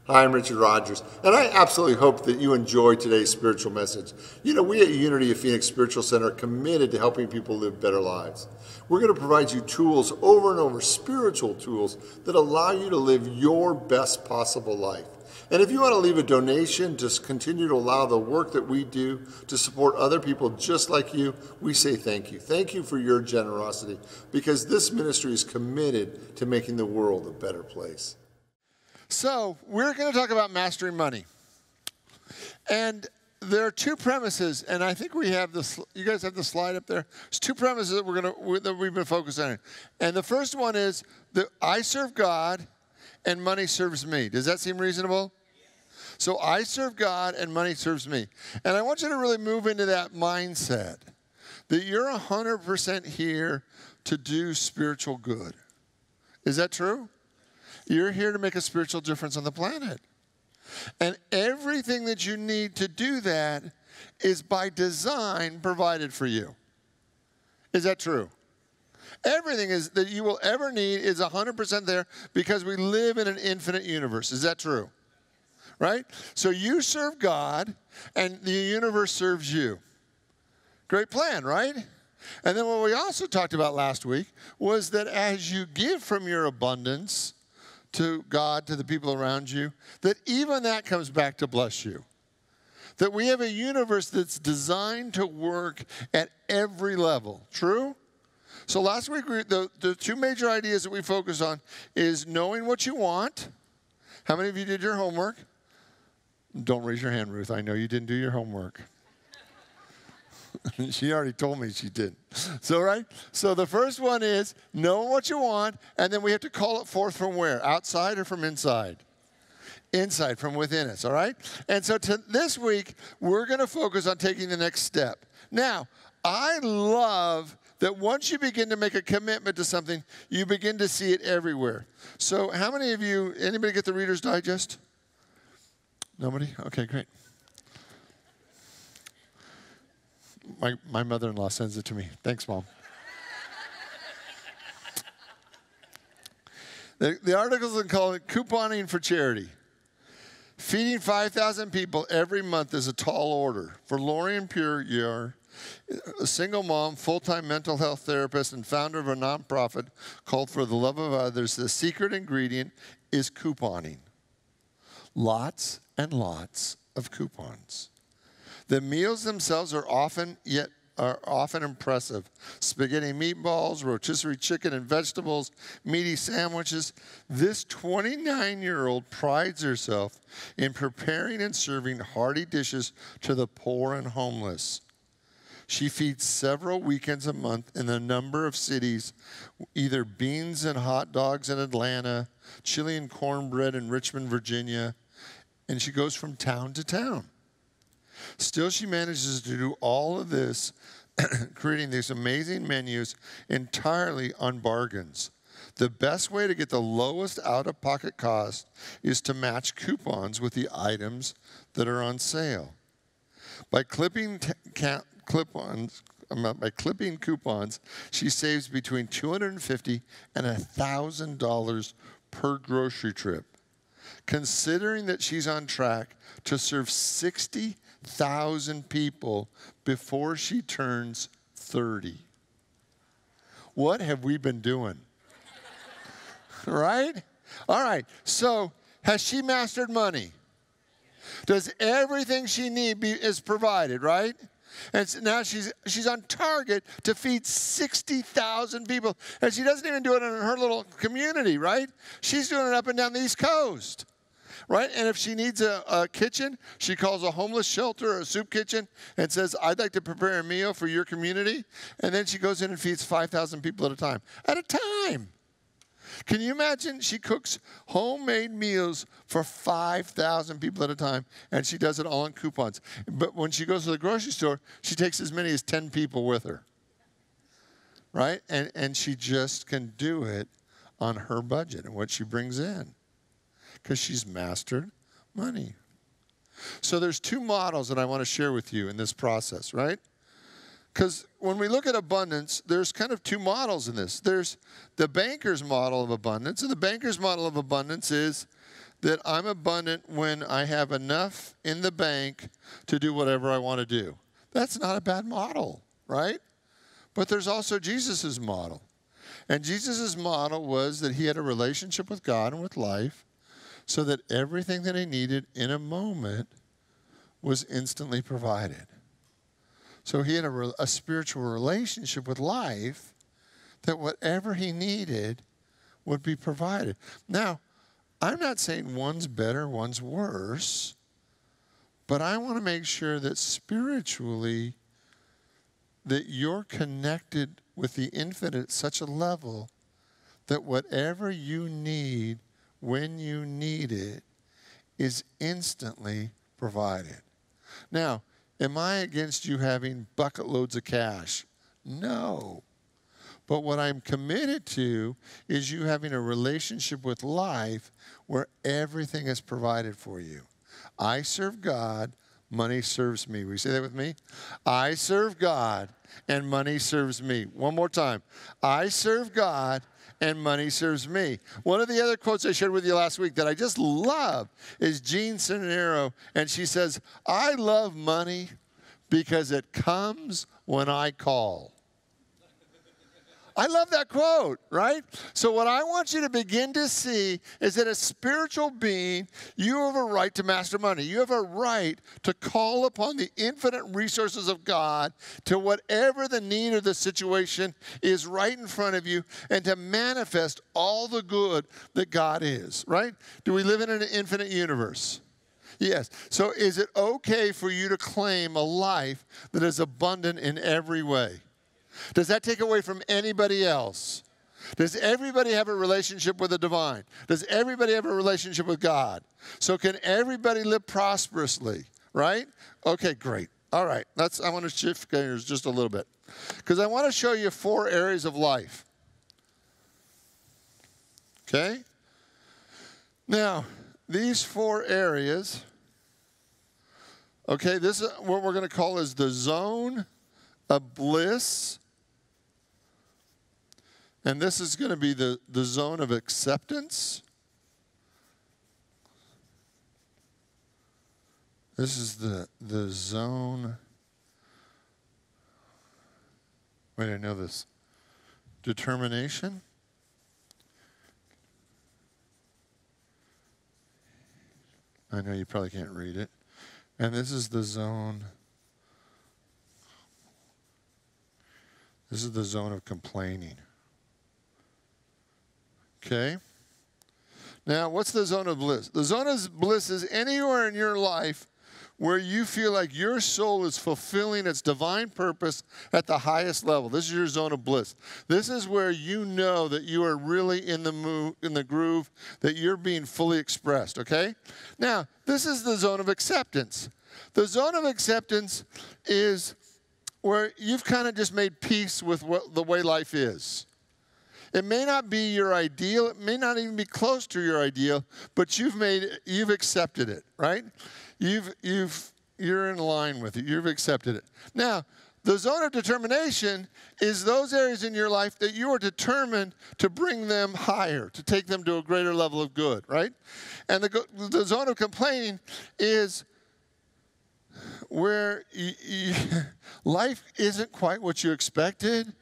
Hi, I'm Richard Rogers, and I absolutely hope that you enjoy today's spiritual message. You know, we at Unity of Phoenix Spiritual Center are committed to helping people live better lives. We're going to provide you tools over and over, spiritual tools that allow you to live your best possible life. And if you want to leave a donation to continue to allow the work that we do to support other people just like you, we say thank you. Thank you for your generosity, because this ministry is committed to making the world a better place. So we're going to talk about mastering money. And there are two premises, and I think we have this. You guys have the slide up there. There's two premises that we've been focused on. And the first one is that I serve God and money serves me. Does that seem reasonable? So I serve God and money serves me. And I want you to really move into that mindset that you're 100% here to do spiritual good. Is that true? You're here to make a spiritual difference on the planet. And everything that you need to do that is by design provided for you. Is that true? Everything is that you will ever need is 100% there because we live in an infinite universe. Is that true? Right? So you serve God and the universe serves you. Great plan, right? And then what we also talked about last week was that as you give from your abundance to God, to the people around you, that even that comes back to bless you. That we have a universe that's designed to work at every level. True? So last week, the two major ideas that we focused on is knowing what you want. How many of you did your homework? Don't raise your hand, Ruth. I know you didn't do your homework. She already told me she did. So, right? So the first one is know what you want, and then we have to call it forth from where? Outside or from inside? Inside, from within us, all right? And so this week, we're going to focus on taking the next step. Now, I love that once you begin to make a commitment to something, you begin to see it everywhere. So how many of you, anybody get the Reader's Digest? Nobody? Okay, great. My mother-in-law sends it to me. Thanks, Mom. The article's called Couponing for Charity. Feeding 5,000 people every month is a tall order. For Lorian Pure, a single mom, full-time mental health therapist, and founder of a nonprofit called For the Love of Others, the secret ingredient is couponing. Lots and lots of coupons. The meals themselves are often impressive. Spaghetti meatballs, rotisserie chicken and vegetables, meaty sandwiches. This 29-year-old prides herself in preparing and serving hearty dishes to the poor and homeless. She feeds several weekends a month in a number of cities, either beans and hot dogs in Atlanta, chili and cornbread in Richmond, Virginia, and she goes from town to town. Still, she manages to do all of this, creating these amazing menus entirely on bargains. The best way to get the lowest out-of-pocket cost is to match coupons with the items that are on sale. By clipping coupons, she saves between $250 and $1,000 per grocery trip. Considering that she's on track to serve 60,000 people before she turns 30. What have we been doing? Right? All right. So, has she mastered money? Does everything she needs is provided, right? And now she's on target to feed 60,000 people. And she doesn't even do it in her little community, right? She's doing it up and down the East Coast, right? And if she needs a kitchen, she calls a homeless shelter or a soup kitchen and says, I'd like to prepare a meal for your community. And then she goes in and feeds 5,000 people at a time. At a time. Can you imagine? She cooks homemade meals for 5,000 people at a time, and she does it all on coupons. But when she goes to the grocery store, she takes as many as 10 people with her, right? And she just can do it on her budget and what she brings in because she's mastered money. So there's two models that I want to share with you in this process, right? Because when we look at abundance, there's kind of two models in this. There's the banker's model of abundance, and the banker's model of abundance is that I'm abundant when I have enough in the bank to do whatever I want to do. That's not a bad model, right? But there's also Jesus' model. And Jesus' model was that he had a relationship with God and with life so that everything that he needed in a moment was instantly provided. So he had a spiritual relationship with life that whatever he needed would be provided. Now, I'm not saying one's better, one's worse, but I want to make sure that spiritually that you're connected with the infinite at such a level that whatever you need when you need it is instantly provided. Now, am I against you having bucket loads of cash? No. But what I'm committed to is you having a relationship with life where everything is provided for you. I serve God, money serves me. Will you say that with me? I serve God, and money serves me. One more time. I serve God, and money serves me. One of the other quotes I shared with you last week that I just love is Jean Cenero, and she says, I love money because it comes when I call. I love that quote, right? So what I want you to begin to see is that as a spiritual being, you have a right to master money. You have a right to call upon the infinite resources of God to whatever the need of the situation is right in front of you and to manifest all the good that God is, right? Do we live in an infinite universe? Yes. So is it okay for you to claim a life that is abundant in every way? Does that take away from anybody else? Does everybody have a relationship with the divine? Does everybody have a relationship with God? So can everybody live prosperously, right? Okay, great. All right. I want to shift gears just a little bit because I want to show you 4 areas of life. Okay? Now, these 4 areas, okay, this is what we're going to call is the zone of bliss. And this is going to be the zone of acceptance. This is the zone. Wait, I know this. Determination. I know you probably can't read it. And this is the zone. This is the zone of complaining. Okay? Now, what's the zone of bliss? The zone of bliss is anywhere in your life where you feel like your soul is fulfilling its divine purpose at the highest level. This is your zone of bliss. This is where you know that you are really in the groove, that you're being fully expressed, okay? Now, this is the zone of acceptance. The zone of acceptance is where you've kind of just made peace with the way life is. It may not be your ideal. It may not even be close to your ideal, but you've accepted it, right? You're in line with it. You've accepted it. Now, the zone of determination is those areas in your life that you are determined to bring them higher, to take them to a greater level of good, right? And the zone of complaining is where life isn't quite what you expected.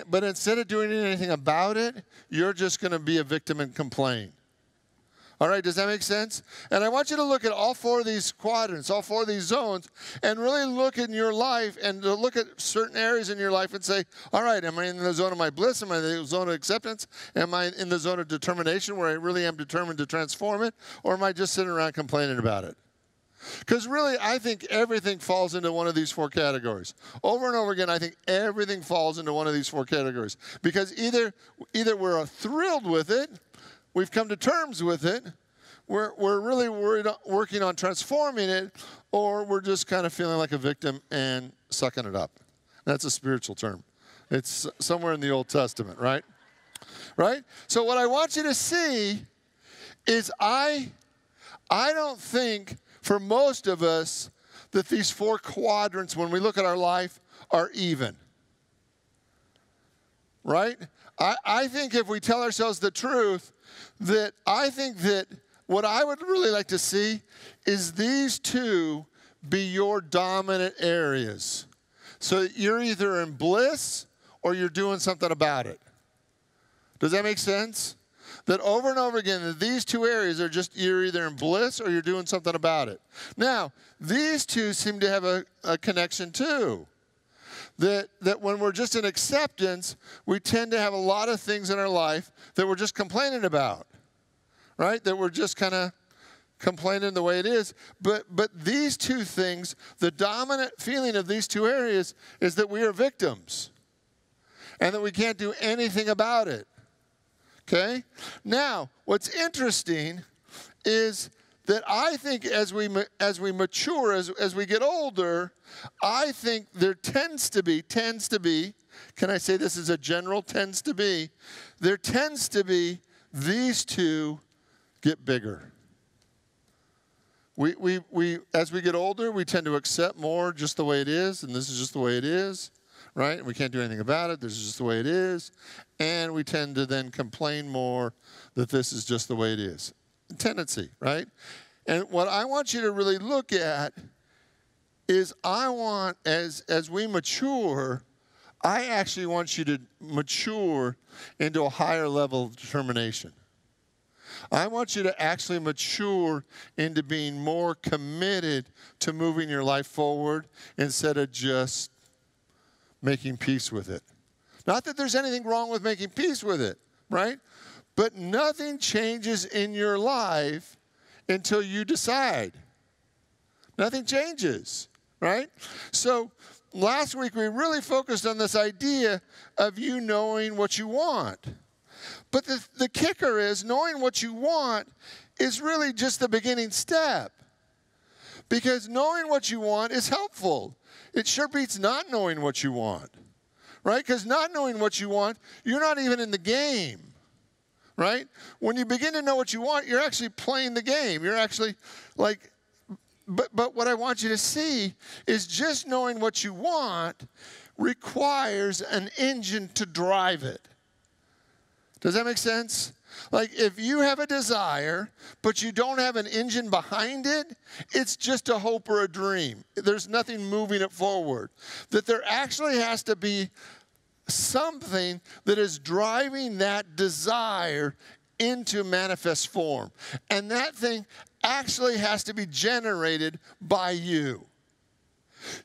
But instead of doing anything about it, you're just going to be a victim and complain. All right, does that make sense? And I want you to look at all 4 of these quadrants, all 4 of these zones, and really look in your life and to look at certain areas in your life and say, all right, am I in the zone of my bliss? Am I in the zone of acceptance? Am I in the zone of determination where I really am determined to transform it? Or am I just sitting around complaining about it? Because really, I think everything falls into one of these 4 categories. Over and over again, I think everything falls into one of these 4 categories. Because either we're thrilled with it, we've come to terms with it, we're really working on transforming it, or we're just kind of feeling like a victim and sucking it up. That's a spiritual term. It's somewhere in the Old Testament, right? Right? So what I want you to see is I don't think for most of us that these 4 quadrants, when we look at our life, are even. Right? I think if we tell ourselves the truth, that I think that what I would really like to see is these two be your dominant areas. So you're either in bliss or you're doing something about it. Does that make sense? That over and over again, that these two areas are just, you're either in bliss or you're doing something about it. Now, these two seem to have a connection too. That when we're just in acceptance, we tend to have a lot of things in our life that we're just complaining about, right? That we're just kind of complaining the way it is. But these two things, the dominant feeling of these two areas is that we are victims and that we can't do anything about it. Okay? Now, what's interesting is that I think as we mature, as we get older, I think there tends to be, can I say this as a general, there tends to be these two get bigger. We as we get older, we tend to accept more just the way it is, and this is just the way it is, right? And we can't do anything about it. This is just the way it is. And we tend to then complain more that this is just the way it is. Tendency, right? And what I want you to really look at is I want, as we mature, I actually want you to mature into a higher level of determination. I want you to actually mature into being more committed to moving your life forward instead of just making peace with it. Not that there's anything wrong with making peace with it, right? But nothing changes in your life until you decide. Nothing changes, right? So last week we really focused on this idea of you knowing what you want. But the kicker is knowing what you want is really just the beginning step. Because knowing what you want is helpful. It sure beats not knowing what you want, right? Because not knowing what you want, you're not even in the game, right? When you begin to know what you want, you're actually playing the game. You're actually like, but what I want you to see is just knowing what you want requires an engine to drive it. Does that make sense? Like if you have a desire, but you don't have an engine behind it, it's just a hope or a dream. There's nothing moving it forward. That there actually has to be something that is driving that desire into manifest form. And that thing actually has to be generated by you.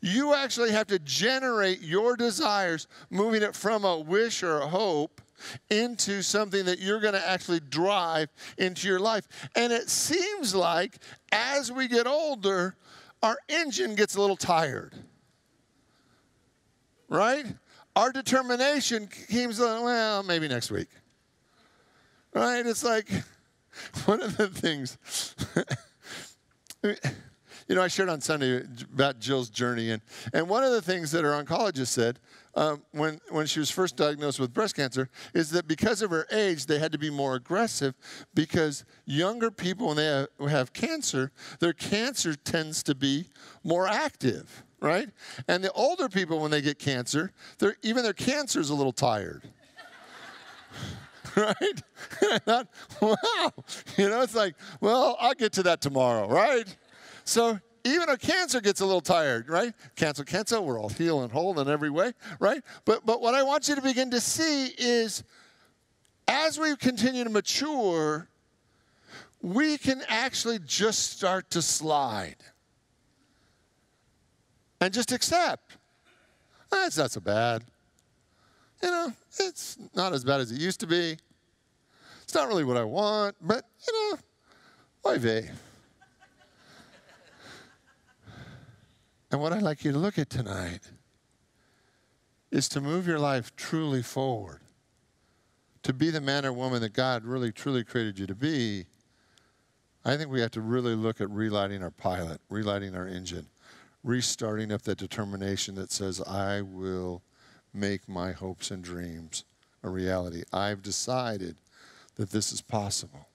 You actually have to generate your desires, moving it from a wish or a hope into something that you're going to actually drive into your life. And it seems like as we get older, our engine gets a little tired. Right? Our determination keeps, well, maybe next week. Right? It's like one of the things, you know, I shared on Sunday about Jill's journey. And one of the things that her oncologist said when she was first diagnosed with breast cancer is that because of her age, they had to be more aggressive because younger people, when they have cancer, their cancer tends to be more active, right? And the older people, when they get cancer, even their cancer is a little tired. Right? Not, wow. You know, it's like, well, I'll get to that tomorrow, right? So even our cancer gets a little tired, right? Cancel, we're all healed and whole in every way, right? But what I want you to begin to see is as we continue to mature, we can actually just start to slide. And just accept. It's not so bad. You know, it's not as bad as it used to be. It's not really what I want, but, you know, oy vey. And what I'd like you to look at tonight is to move your life truly forward, to be the man or woman that God really, truly created you to be. I think we have to really look at relighting our pilot, relighting our engine, restarting up that determination that says, I will make my hopes and dreams a reality. I've decided that this is possible.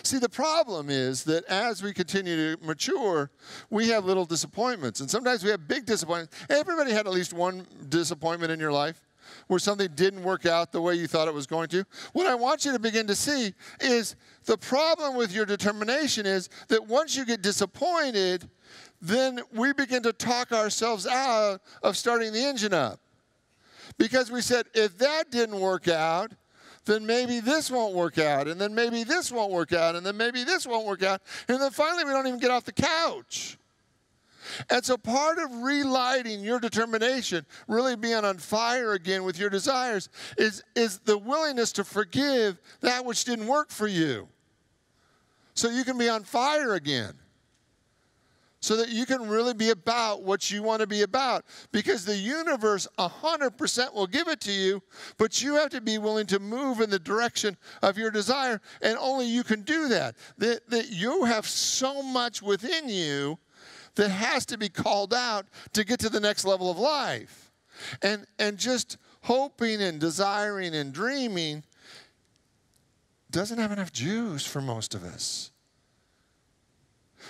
See, the problem is that as we continue to mature, we have little disappointments. And sometimes we have big disappointments. Everybody had at least one disappointment in your life. where something didn't work out the way you thought it was going to. What I want you to begin to see is the problem with your determination is that once you get disappointed, then we begin to talk ourselves out of starting the engine up. Because we said, if that didn't work out, then maybe this won't work out, and then maybe this won't work out, and then maybe this won't work out, and then finally we don't even get off the couch. And so part of relighting your determination, really being on fire again with your desires, is the willingness to forgive that which didn't work for you. So you can be on fire again. So that you can really be about what you want to be about. Because the universe 100% will give it to you, but you have to be willing to move in the direction of your desire, and only you can do that. That you have so much within you that has to be called out to get to the next level of life. And just hoping and desiring and dreaming doesn't have enough juice for most of us.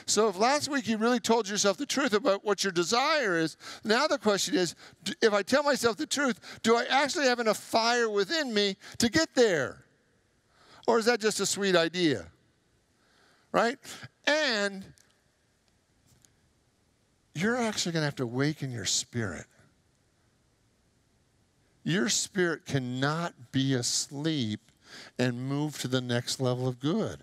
So if last week you really told yourself the truth about what your desire is, now the question is, if I tell myself the truth, do I actually have enough fire within me to get there? Or is that just a sweet idea? Right? And you're actually going to have to awaken your spirit. Your spirit cannot be asleep and move to the next level of good.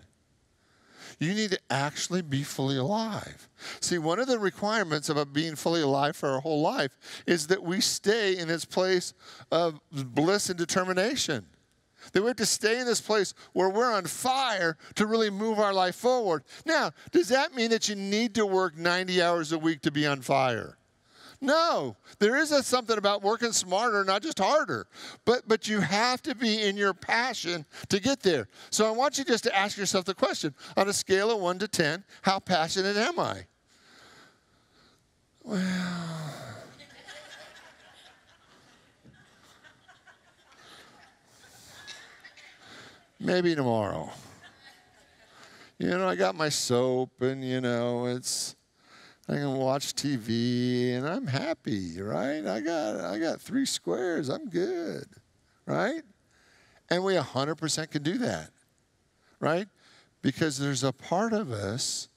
You need to actually be fully alive. See, one of the requirements of being fully alive for our whole life is that we stay in this place of bliss and determination. That we have to stay in this place where we're on fire to really move our life forward. Now, does that mean that you need to work 90 hours a week to be on fire? No, there is something about working smarter, not just harder. But you have to be in your passion to get there. So I want you just to ask yourself the question, on a scale of 1 to 10, how passionate am I? Well, maybe tomorrow. I got my soap and, I can watch TV, and I'm happy, right? I got 3 squares. I'm good, right? And we 100% can do that, right? Because there's a part of us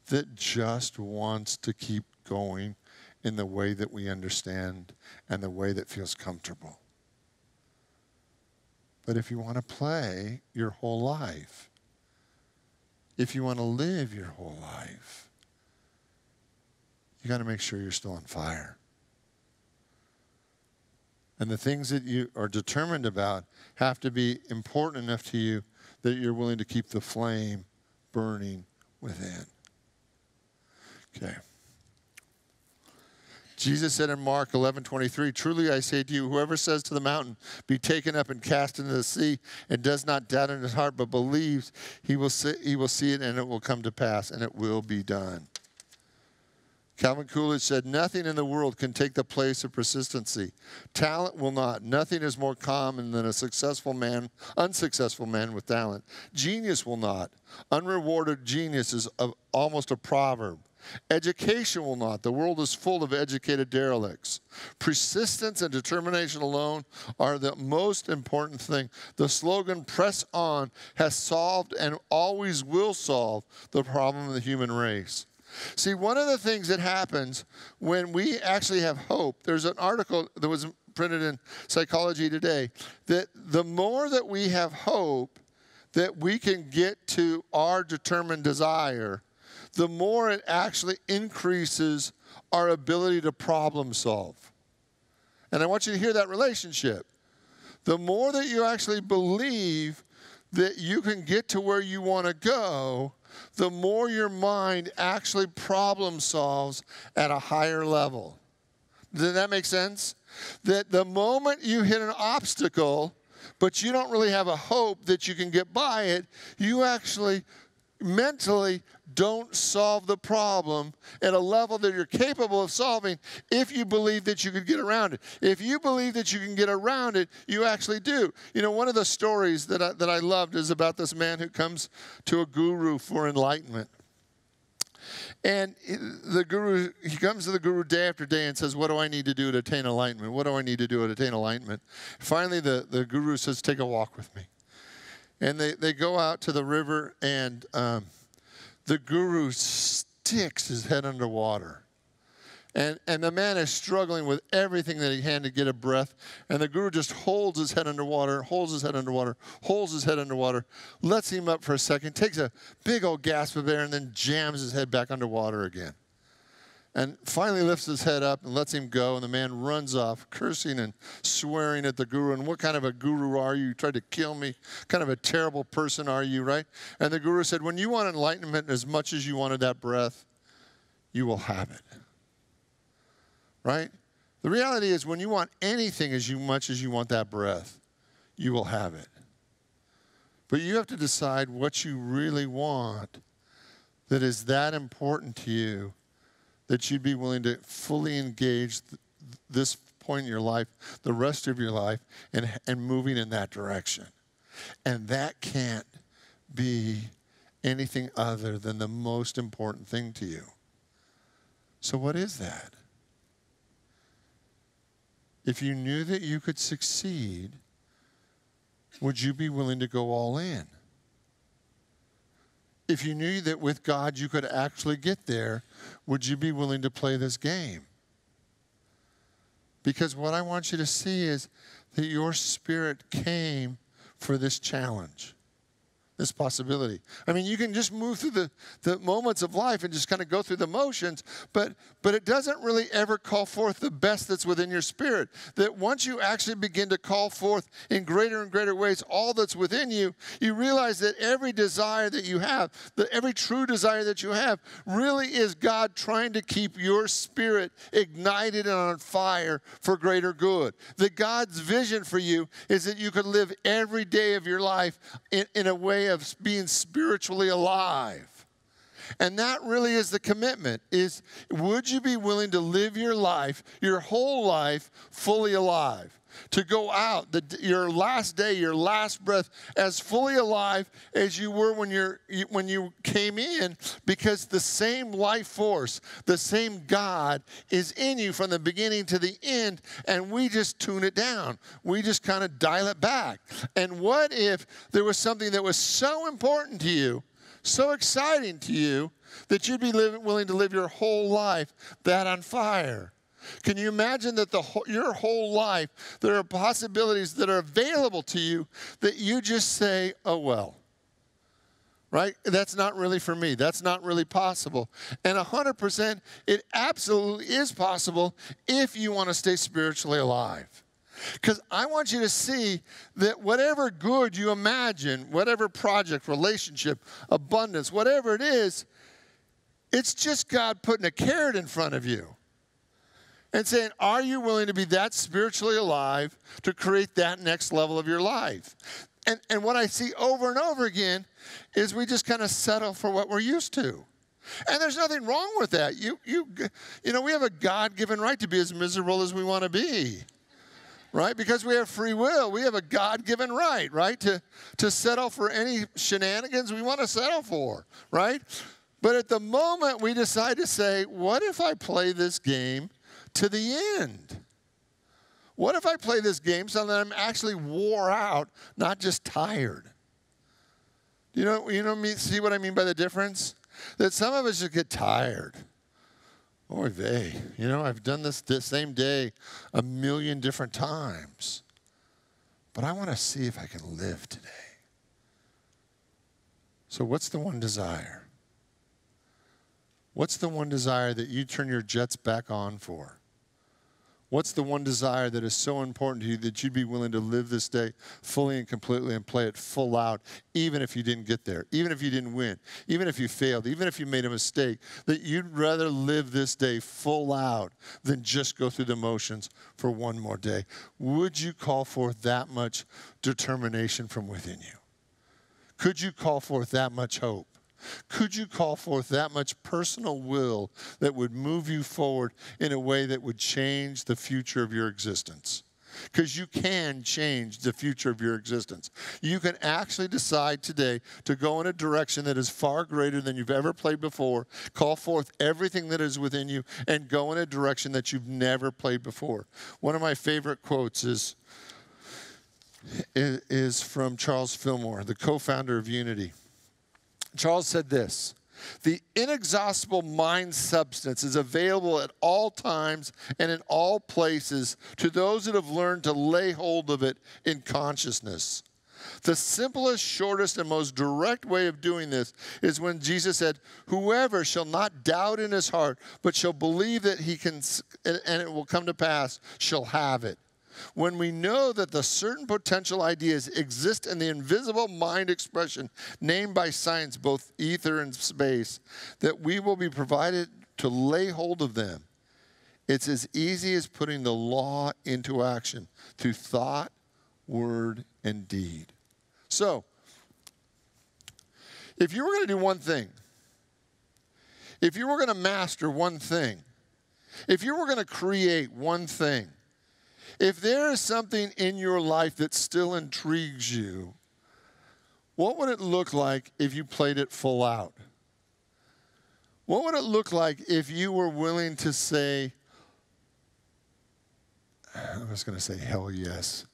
that just wants to keep going in the way that we understand and the way that feels comfortable. But if you want to play your whole life, if you want to live your whole life, you got to make sure you're still on fire. And the things that you are determined about have to be important enough to you that you're willing to keep the flame burning within. Okay. Jesus said in Mark 11:23, "Truly I say to you, whoever says to the mountain, be taken up and cast into the sea, and does not doubt in his heart, but believes he will see it, and it will come to pass, and it will be done." Calvin Coolidge said, "Nothing in the world can take the place of persistency. Talent will not. Nothing is more common than unsuccessful man with talent. Genius will not. Unrewarded genius is almost a proverb. Education will not. The world is full of educated derelicts. Persistence and determination alone are the most important thing. The slogan, 'Press on,' has solved and always will solve the problem of the human race." See, one of the things that happens when we actually have hope, there's an article that was printed in Psychology Today, that the more that we have hope that we can get to our determined desire, the more it actually increases our ability to problem solve. And I want you to hear that relationship. The more that you actually believe that you can get to where you want to go, the more your mind actually problem solves at a higher level. Does that make sense? That the moment you hit an obstacle, but you don't really have a hope that you can get by it, you actually mentally don't solve the problem at a level that you're capable of solving if you believe that you could get around it. If you believe that you can get around it, you actually do. One of the stories that I loved is about this man who comes to a guru for enlightenment. And he comes to the guru day after day and says, what do I need to do to attain enlightenment? What do I need to do to attain enlightenment? Finally, the guru says, take a walk with me. And they go out to the river, and the guru sticks his head underwater. And the man is struggling with everything that he can to get a breath. And the guru just holds his head underwater, holds his head underwater, holds his head underwater, lets him up for a second, takes a big old gasp of air, and then jams his head back underwater again. And finally lifts his head up and lets him go. And the man runs off, cursing and swearing at the guru. And what kind of a guru are you? You tried to kill me. What kind of a terrible person are you, right? And the guru said, when you want enlightenment as much as you wanted that breath, you will have it. Right? The reality is when you want anything as much as you want that breath, you will have it. But you have to decide what you really want that is that important to you that you'd be willing to fully engage this point in your life, the rest of your life, and moving in that direction. And that can't be anything other than the most important thing to you. So what is that? If you knew that you could succeed, would you be willing to go all in? If you knew that with God you could actually get there, would you be willing to play this game? Because what I want you to see is that your spirit came for this challenge, this possibility. I mean, you can just move through the moments of life and just kind of go through the motions, but it doesn't really ever call forth the best that's within your spirit. That once you actually begin to call forth in greater and greater ways all that's within you, you realize that every desire that you have, that every true desire that you have, really is God trying to keep your spirit ignited and on fire for greater good. That God's vision for you is that you could live every day of your life in a way of being spiritually alive. And that really is the commitment, is would you be willing to live your life, your whole life, fully alive? To go out your last day, your last breath, as fully alive as you were when you came in, because the same life force, the same God is in you from the beginning to the end, and we just tune it down. We just kind of dial it back. And what if there was something that was so important to you, so exciting to you, that you'd be willing to live your whole life that on fire? Can you imagine that your whole life, there are possibilities that are available to you that you just say, oh, well, right? That's not really for me. That's not really possible. And 100%, it absolutely is possible if you want to stay spiritually alive. Because I want you to see that whatever good you imagine, whatever project, relationship, abundance, whatever it is, it's just God putting a carrot in front of you and saying, are you willing to be that spiritually alive to create that next level of your life? And what I see over and over again is we just kind of settle for what we're used to. And there's nothing wrong with that. You know, we have a God-given right to be as miserable as we want to be, right? Because we have free will. We have a God-given right, to settle for any shenanigans we want to settle for, right? But at the moment we decide to say, what if I play this game to the end? What if I play this game so that I'm actually wore out, not just tired? You know me, see what I mean by the difference? That some of us just get tired. Oy vey. I've done this same day 1,000,000 different times. But I want to see if I can live today. So what's the one desire? What's the one desire that you turn your jets back on for? What's the one desire that is so important to you that you'd be willing to live this day fully and completely and play it full out, even if you didn't get there, even if you didn't win, even if you failed, even if you made a mistake, that you'd rather live this day full out than just go through the motions for one more day? Would you call forth that much determination from within you? Could you call forth that much hope? Could you call forth that much personal will that would move you forward in a way that would change the future of your existence? because you can change the future of your existence. You can actually decide today to go in a direction that is far greater than you've ever played before, call forth everything that is within you, and go in a direction that you've never played before. One of my favorite quotes is from Charles Fillmore, the co-founder of Unity. Charles said this: "The inexhaustible mind substance is available at all times and in all places to those that have learned to lay hold of it in consciousness. The simplest, shortest, and most direct way of doing this is when Jesus said, 'Whoever shall not doubt in his heart, but shall believe that he can, and it will come to pass, shall have it.' When we know that the certain potential ideas exist in the invisible mind expression named by science, both ether and space, that we will be provided to lay hold of them. It's as easy as putting the law into action through thought, word, and deed." So, if you were going to do one thing, if you were going to master one thing, if you were going to create one thing, if there is something in your life that still intrigues you, what would it look like if you played it full out? What would it look like if you were willing to say, I was going to say hell yes.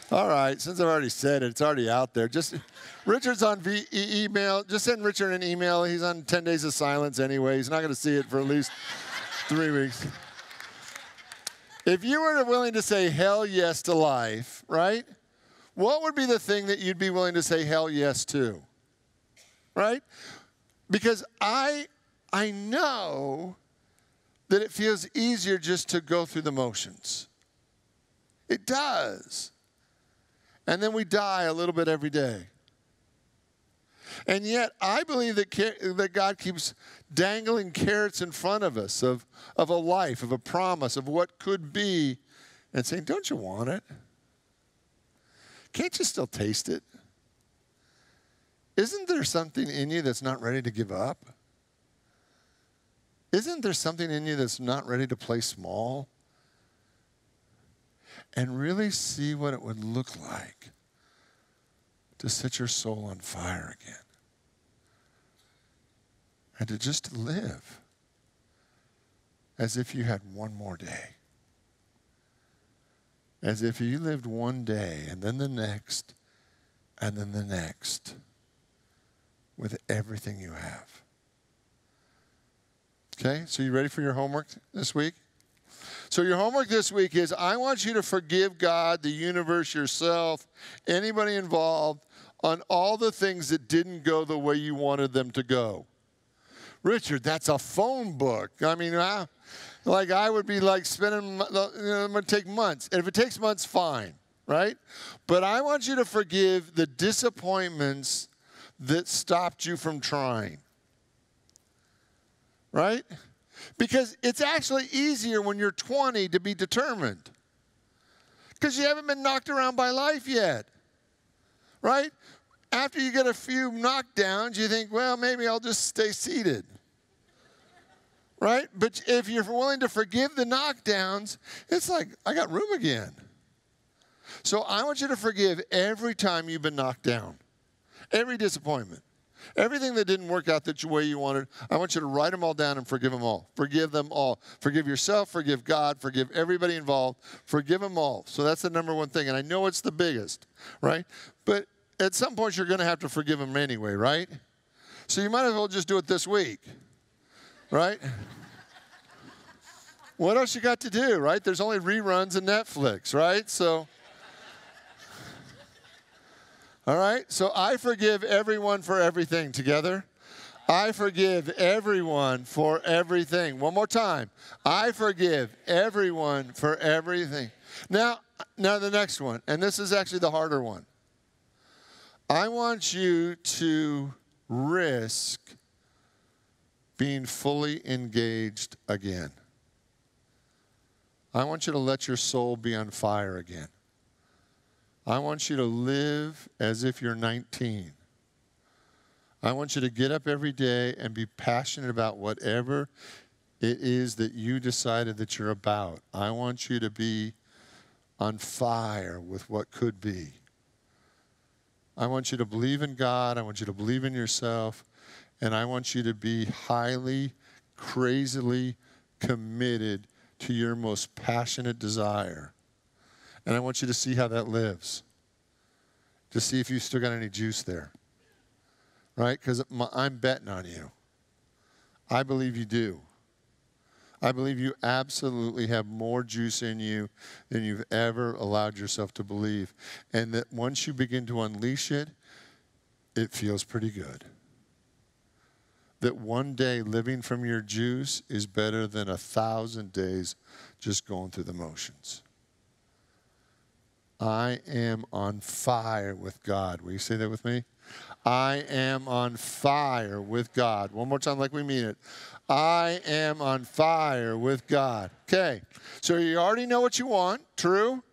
All right, since I've already said it, it's already out there. Richard's on email. Just send Richard an email. He's on 10 days of silence anyway. He's not going to see it for at least 3 weeks. If you were willing to say hell yes to life, right, what would be the thing that you'd be willing to say hell yes to? Right? Because I know that it feels easier just to go through the motions. It does. And then we die a little bit every day. And yet, I believe that God keeps dangling carrots in front of us of a life, of a promise, of what could be, and saying, don't you want it? Can't you still taste it? Isn't there something in you that's not ready to give up? Isn't there something in you that's not ready to play small? And really see what it would look like to set your soul on fire again. And to just live as if you had one more day. As if you lived one day and then the next and then the next with everything you have. Okay, so you ready for your homework this week? So your homework this week is, I want you to forgive God, the universe, yourself, anybody involved, on all the things that didn't go the way you wanted them to go. Richard, that's a phone book. I mean, like I would be like spending, it would take months. And if it takes months, fine, right? But I want you to forgive the disappointments that stopped you from trying, right? Because it's actually easier when you're 20 to be determined. Because you haven't been knocked around by life yet. Right? After you get a few knockdowns, you think, well, maybe I'll just stay seated. Right? But if you're willing to forgive the knockdowns, it's like, I got room again. So I want you to forgive every time you've been knocked down. Every disappointment. Everything that didn't work out the way you wanted, I want you to write them all down and forgive them all. Forgive them all. Forgive yourself, forgive God, forgive everybody involved. Forgive them all. So that's the number one thing. And I know it's the biggest, right? But at some point, you're going to have to forgive them anyway, right? So you might as well just do it this week, right? What else you got to do, right? There's only reruns of Netflix, right? So... all right, so I forgive everyone for everything. Together. I forgive everyone for everything. One more time. I forgive everyone for everything. Now the next one, and this is actually the harder one. I want you to risk being fully engaged again. I want you to let your soul be on fire again. I want you to live as if you're 19. I want you to get up every day and be passionate about whatever it is that you decided that you're about. I want you to be on fire with what could be. I want you to believe in God. I want you to believe in yourself. And I want you to be highly, crazily committed to your most passionate desire. And I want you to see how that lives. To see if you still got any juice there. Right? Because I'm betting on you. I believe you do. I believe you absolutely have more juice in you than you've ever allowed yourself to believe. And that once you begin to unleash it, it feels pretty good. That one day living from your juice is better than 1,000 days just going through the motions. I am on fire with God. Will you say that with me? I am on fire with God. One more time like we mean it. I am on fire with God. Okay, so you already know what you want, true?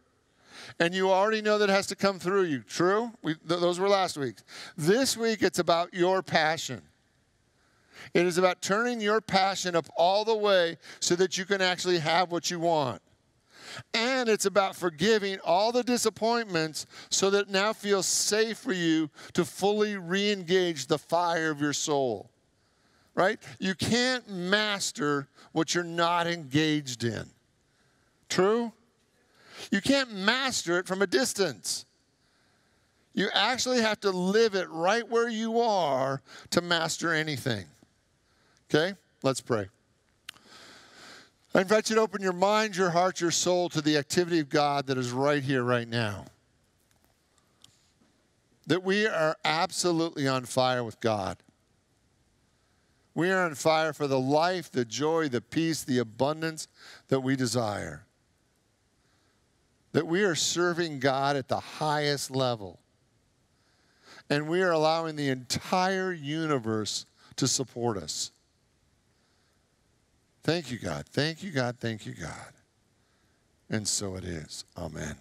And you already know that it has to come through you, true? Those were last week. This week it's about your passion. It is about turning your passion up all the way so that you can actually have what you want. And it's about forgiving all the disappointments so that it now feels safe for you to fully re-engage the fire of your soul. Right? You can't master what you're not engaged in. True? You can't master it from a distance. You actually have to live it right where you are to master anything. Okay? Let's pray. I invite you to open your mind, your heart, your soul to the activity of God that is right here, right now. That we are absolutely on fire with God. We are on fire for the life, the joy, the peace, the abundance that we desire. That we are serving God at the highest level. And we are allowing the entire universe to support us. Thank you, God. Thank you, God. Thank you, God. And so it is. Amen.